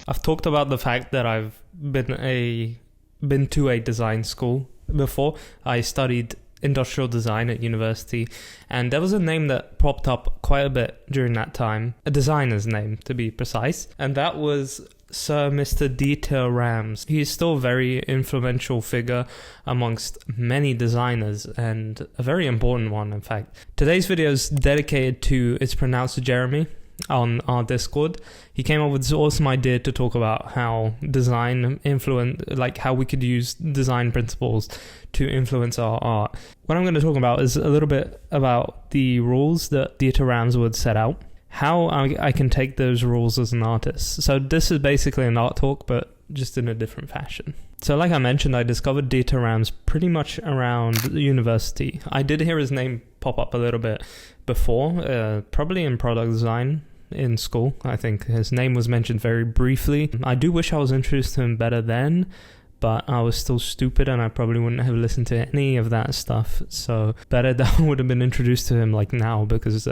I've talked about the fact that I've been to a design school before. I studied industrial design at university, and there was a name that popped up quite a bit during that time, a designer's name to be precise, and that was Sir Mr. Dieter Rams. He's still a very influential figure amongst many designers, and a very important one, in fact. Today's video is dedicated to, it's pronounced Jeremy, on our Discord. He came up with this awesome idea to talk about how design how we could use design principles to influence our art. What I'm going to talk about is a little bit about the rules that Dieter Rams would set out, how I can take those rules as an artist. So this is basically an art talk, but just in a different fashion. So like I mentioned, I discovered Dieter Rams pretty much around the university. I did hear his name pop up a little bit before, probably in product design in school. I think his name was mentioned very briefly. I do wish I was introduced to him better then, but I was still stupid and I probably wouldn't have listened to any of that stuff. So better that I would have been introduced to him like now, because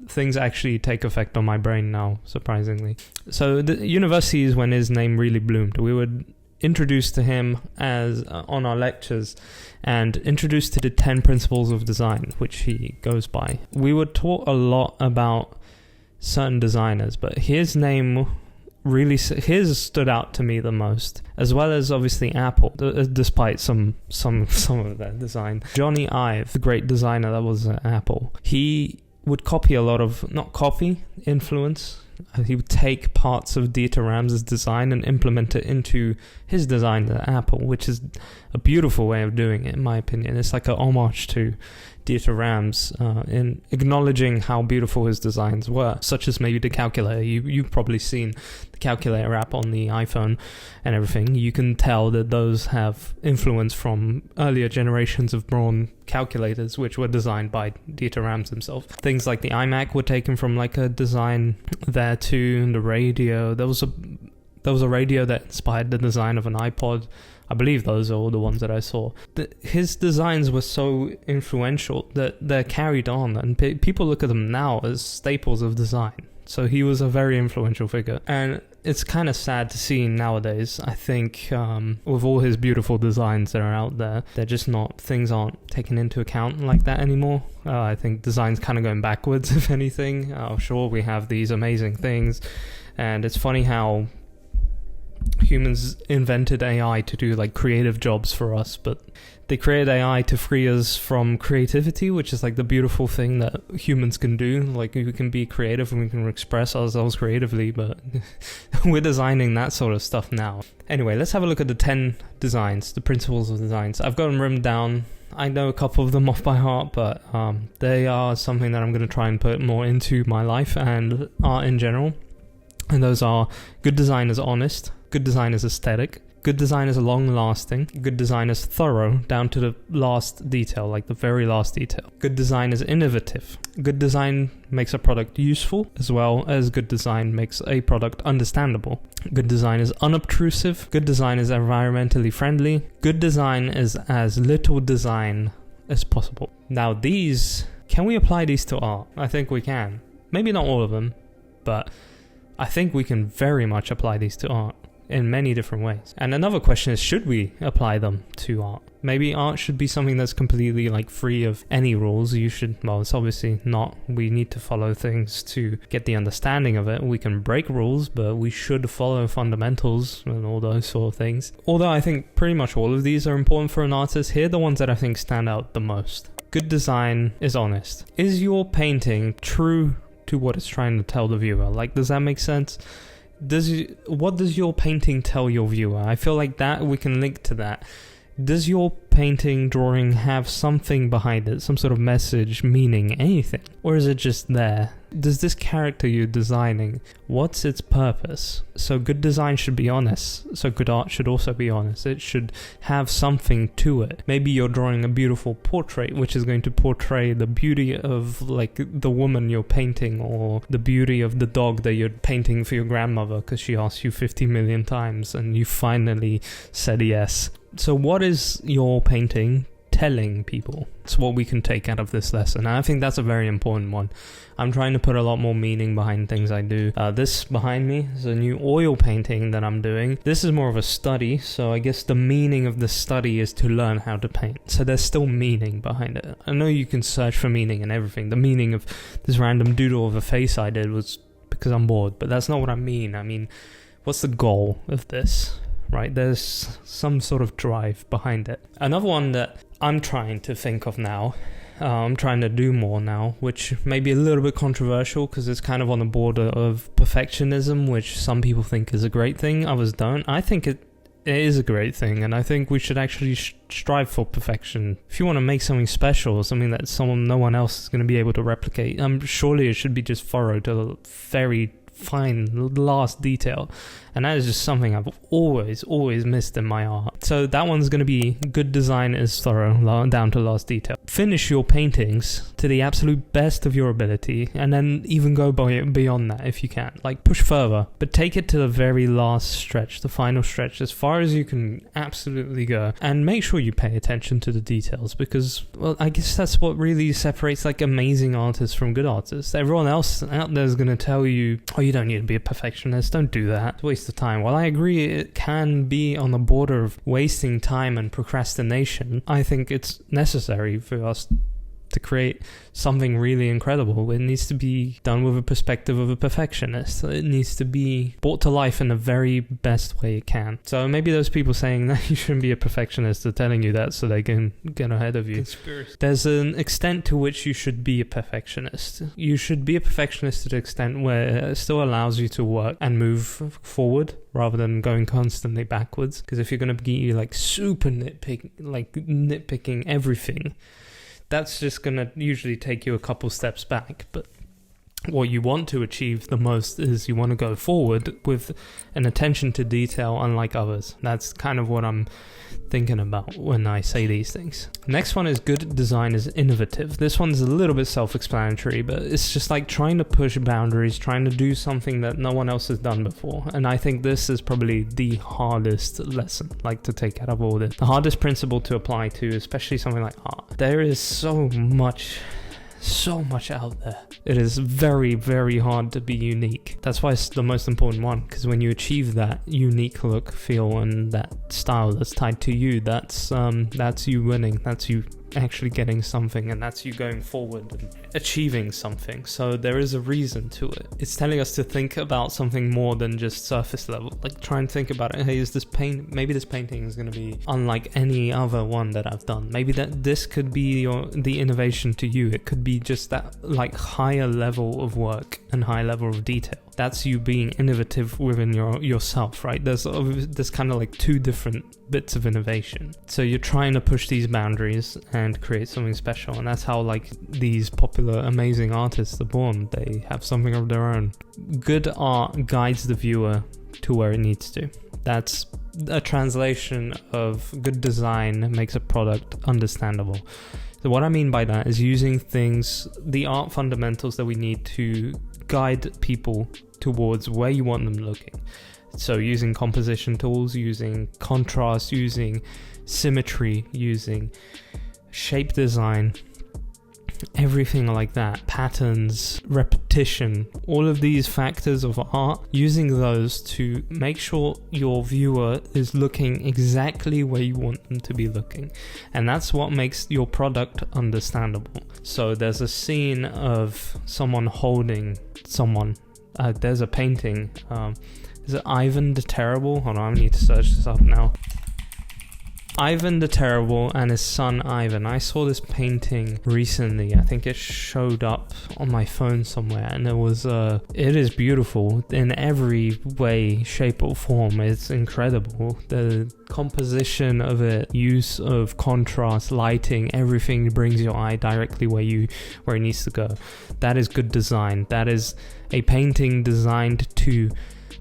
things actually take effect on my brain now, surprisingly. So the university is when his name really bloomed. We would introduce to him as on our lectures and introduced to the 10 principles of design, which he goes by. We were taught a lot about certain designers, but his name really stood out to me the most, as well as obviously Apple, despite some of their design. Johnny Ive, the great designer that was at Apple, he would copy a lot of, influence. He would take parts of Dieter Rams' design and implement it into his design at Apple, which is a beautiful way of doing it, in my opinion. It's like a homage to Dieter Rams in acknowledging how beautiful his designs were, such as maybe the calculator. You've probably seen the calculator app on the iPhone and everything. You can tell that those have influence from earlier generations of brawn calculators, which were designed by Dieter Rams himself. Things like the iMac were taken from like a design there too. The radio, there was a radio that inspired the design of an iPod. I believe those are all the ones that I saw. His designs were so influential that they're carried on, and people look at them now as staples of design. So he was a very influential figure, and it's kind of sad to see nowadays. I think with all his beautiful designs that are out there, things aren't taken into account like that anymore. I think design's kind of going backwards, if anything. Sure, we have these amazing things, and it's funny how humans invented AI to do like creative jobs for us, but they created AI to free us from creativity, which is like the beautiful thing that humans can do. Like we can be creative and we can express ourselves creatively, but we're designing that sort of stuff now. Anyway, let's have a look at the 10 designs, the principles of designs. I've got them written down. I know a couple of them off by heart, but they are something that I'm going to try and put more into my life and art in general. And those are: good design is honest, good design is aesthetic, good design is long-lasting, good design is thorough down to the last detail, like the very last detail. Good design is innovative. Good design makes a product useful, as well as good design makes a product understandable. Good design is unobtrusive. Good design is environmentally friendly. Good design is as little design as possible. Now can we apply these to art? I think we can. Maybe not all of them, but I think we can very much apply these to art in many different ways. And another question is, should we apply them to art? Maybe art should be something that's completely like free of any rules. It's obviously not. We need to follow things to get the understanding of it. We can break rules, but we should follow fundamentals and all those sort of things. Although I think pretty much all of these are important for an artist. Here are the ones that I think stand out the most. Good design is honest. Is your painting true to what it's trying to tell the viewer? Like, does that make sense? What does your painting tell your viewer? I feel like that we can link to that. Does your painting, drawing have something behind it, some sort of message, meaning, anything? Or is it just there? Does this character you're designing, what's its purpose? So good design should be honest. So good art should also be honest. It should have something to it. Maybe you're drawing a beautiful portrait, which is going to portray the beauty of like the woman you're painting, or the beauty of the dog that you're painting for your grandmother because she asked you 50 million times and you finally said yes. So what is your painting telling people. It's what we can take out of this lesson. And I think that's a very important one. I'm trying to put a lot more meaning behind things I do. This behind me is a new oil painting that I'm doing. This is more of a study, so I guess the meaning of the study is to learn how to paint. So there's still meaning behind it. I know you can search for meaning in everything. The meaning of this random doodle of a face I did was because I'm bored, but that's not what I mean. I mean, what's the goal of this? Right, there's some sort of drive behind it. Another one that I'm trying to think of now, I'm trying to do more now, which may be a little bit controversial because it's kind of on the border of perfectionism, which some people think is a great thing, others don't. I think it is a great thing, and I think we should actually strive for perfection. If you want to make something special, something that no one else is going to be able to replicate, surely it should be just thorough to the very fine last detail, and that is just something I've always missed in my art. So that one's going to be good design is thorough down to last detail. Finish your paintings to the absolute best of your ability, and then even go beyond that if you can, like push further, but take it to the very last stretch, the final stretch, as far as you can absolutely go, and make sure you pay attention to the details, because, well, I guess that's what really separates like amazing artists from good artists. Everyone else out there is going to tell you, oh, you don't need to be a perfectionist, don't do that, it's a waste of time. While I agree it can be on the border of wasting time and procrastination, I think it's necessary for us to create something really incredible. It needs to be done with a perspective of a perfectionist. It needs to be brought to life in the very best way it can. So maybe those people saying that you shouldn't be a perfectionist are telling you that so they can get ahead of you. Conspiracy. There's an extent to which you should be a perfectionist. You should be a perfectionist to the extent where it still allows you to work and move forward rather than going constantly backwards. Because if you're going to be like super nitpicking everything, that's just going to usually take you a couple steps back. But what you want to achieve the most is you want to go forward with an attention to detail unlike others. That's kind of what I'm thinking about when I say these things. Next one is good design is innovative. This one's a little bit self-explanatory, but it's just like trying to push boundaries, trying to do something that no one else has done before. And I think this is probably the hardest lesson, like, to take out of all this. The hardest principle to apply to, especially something like art. There is so much out there. It is very, very hard to be unique. That's why it's the most important one, because when you achieve that unique look, feel, and that style that's tied to you, that's you winning. That's you actually getting something, and that's you going forward and achieving something. So there is a reason to it. It's telling us to think about something more than just surface level. Like, try and think about it. Hey, maybe this painting is going to be unlike any other one that I've done. Maybe this could be the innovation to you. It could be just that like higher level of work and high level of detail. That's you being innovative within yourself, right? There's kind of like two different bits of innovation. So you're trying to push these boundaries and create something special, and that's how like these popular, amazing artists are born. They have something of their own. Good art guides the viewer to where it needs to. That's a translation of good design makes a product understandable. So what I mean by that is using the art fundamentals that we need to guide people towards where you want them looking. So using composition tools, using contrast, using symmetry, using shape design, everything like that, patterns, repetition, all of these factors of art, using those to make sure your viewer is looking exactly where you want them to be looking. And that's what makes your product understandable. So there's a scene of someone holding someone. There's a painting. Is it Ivan the Terrible? Hold on, I need to search this up now. Ivan the Terrible and his son Ivan. I saw this painting recently. I think it showed up on my phone somewhere, and it is beautiful in every way, shape or form. It's incredible. The composition of it, use of contrast, lighting, everything brings your eye directly where it needs to go. That is good design. That is a painting designed to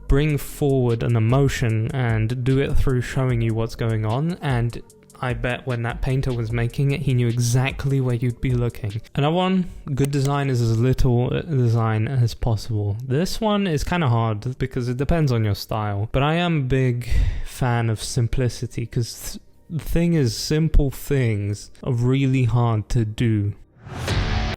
bring forward an emotion and do it through showing you what's going on. And I bet when that painter was making it, he knew exactly where you'd be looking. Another one, good design is as little design as possible. This one is kind of hard because it depends on your style, but I am a big fan of simplicity, because the thing is, simple things are really hard to do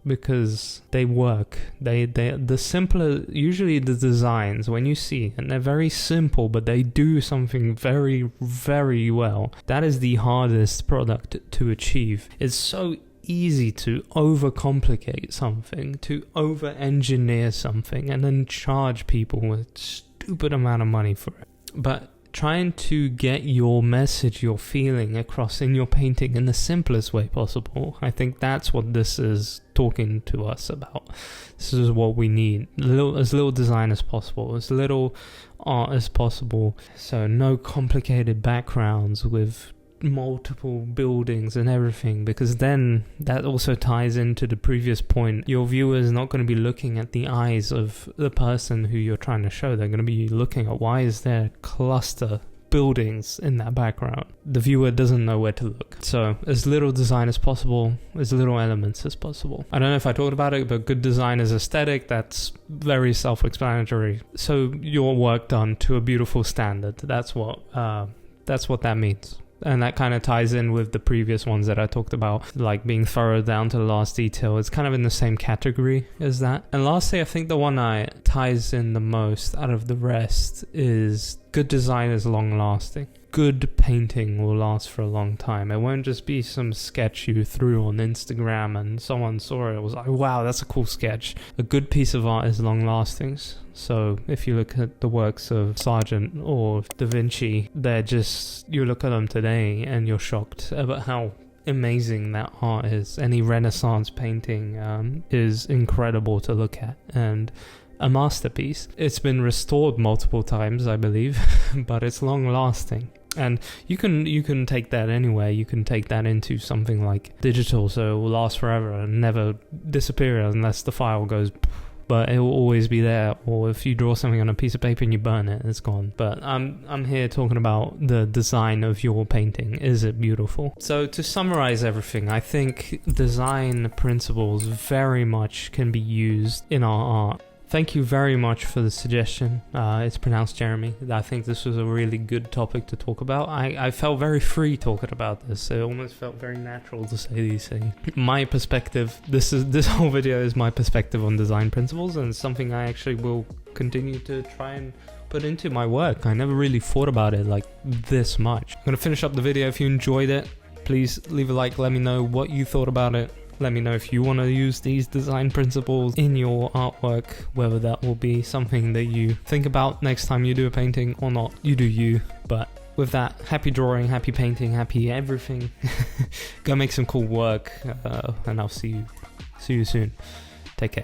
because they work. The simpler, usually the designs, when you see, and they're very simple, but they do something very, very well. That is the hardest product to achieve. It's so easy to overcomplicate something, to over-engineer something, and then charge people a stupid amount of money for it. But trying to get your message, your feeling across in your painting in the simplest way possible, I think that's what this is talking to us about. This is what we need. As little design as possible, as little art as possible. So no complicated backgrounds with multiple buildings and everything, because then that also ties into the previous point. Your viewer is not going to be looking at the eyes of the person who you're trying to show. They're going to be looking at, why is there cluster buildings in that background? The viewer doesn't know where to look. So as little design as possible, as little elements as possible. I don't know if I talked about it, but good design is aesthetic. That's very self-explanatory. So your work done to a beautiful standard. That's what that means. And that kind of ties in with the previous ones that I talked about, like being thorough down to the last detail. It's kind of in the same category as that. And lastly, I think the one that ties in the most out of the rest is good design is long lasting. Good painting will last for a long time. It won't just be some sketch you threw on Instagram and someone saw it, was like, wow, that's a cool sketch. A good piece of art is long lasting. So if you look at the works of Sargent or Da Vinci, you look at them today and you're shocked about how amazing that art is. Any Renaissance painting is incredible to look at and a masterpiece. It's been restored multiple times, I believe, but it's long lasting. And you can take that anywhere. You can take that into something like digital, so it will last forever and never disappear unless the file goes, but it will always be there. Or if you draw something on a piece of paper and you burn it, it's gone. But I'm here talking about the design of your painting. Is it beautiful? So to summarize everything, I think design principles very much can be used in our art. Thank you very much for the suggestion. It's pronounced Jeremy. I think this was a really good topic to talk about. I felt very free talking about this. It almost felt very natural to say these things. My perspective, this whole video is my perspective on design principles, and something I actually will continue to try and put into my work. I never really thought about it like this much. I'm going to finish up the video. If you enjoyed it, please leave a like. Let me know what you thought about it. Let me know if you want to use these design principles in your artwork, whether that will be something that you think about next time you do a painting or not. You do you. But with that, happy drawing, happy painting, happy everything. Go make some cool work, and I'll see you soon.